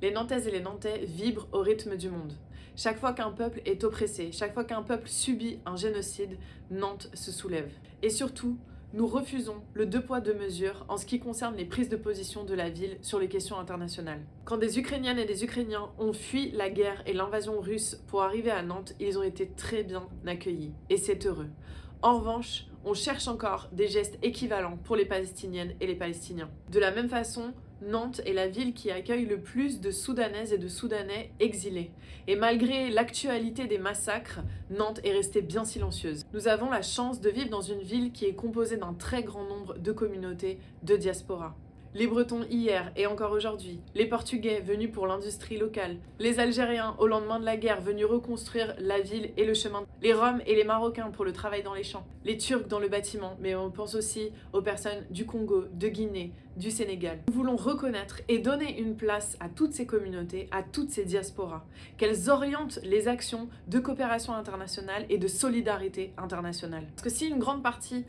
Les Nantaises et les Nantais vibrent au rythme du monde. Chaque fois qu'un peuple est oppressé, chaque fois qu'un peuple subit un génocide, Nantes se soulève. Et surtout, nous refusons le deux poids deux mesures en ce qui concerne les prises de position de la ville sur les questions internationales. Quand des Ukrainiennes et des Ukrainiens ont fui la guerre et l'invasion russe pour arriver à Nantes, ils ont été très bien accueillis. Et c'est heureux. En revanche, on cherche encore des gestes équivalents pour les Palestiniennes et les Palestiniens. De la même façon, Nantes est la ville qui accueille le plus de Soudanaises et de Soudanais exilés. Et malgré l'actualité des massacres, Nantes est restée bien silencieuse. Nous avons la chance de vivre dans une ville qui est composée d'un très grand nombre de communautés de diaspora. Les Bretons hier et encore aujourd'hui, les Portugais venus pour l'industrie locale, les Algériens au lendemain de la guerre venus reconstruire la ville et le chemin, les Roms et les Marocains pour le travail dans les champs, les Turcs dans le bâtiment, mais on pense aussi aux personnes du Congo, de Guinée, du Sénégal. Nous voulons reconnaître et donner une place à toutes ces communautés, à toutes ces diasporas, qu'elles orientent les actions de coopération internationale et de solidarité internationale. Parce que si une grande partie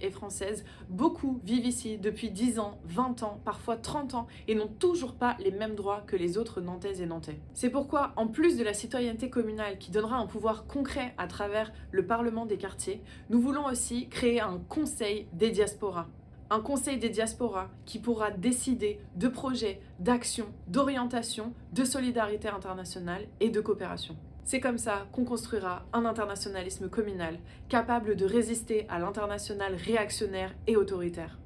est française, beaucoup vivent ici depuis 10 ans, 20 ans, parfois 30 ans et n'ont toujours pas les mêmes droits que les autres Nantaises et Nantais. C'est pourquoi, en plus de la citoyenneté communale qui donnera un pouvoir concret à travers le Parlement des quartiers, nous voulons aussi créer un conseil des diasporas. Un conseil des diasporas qui pourra décider de projets, d'actions, d'orientation, de solidarité internationale et de coopération. C'est comme ça qu'on construira un internationalisme communal capable de résister à l'international réactionnaire et autoritaire.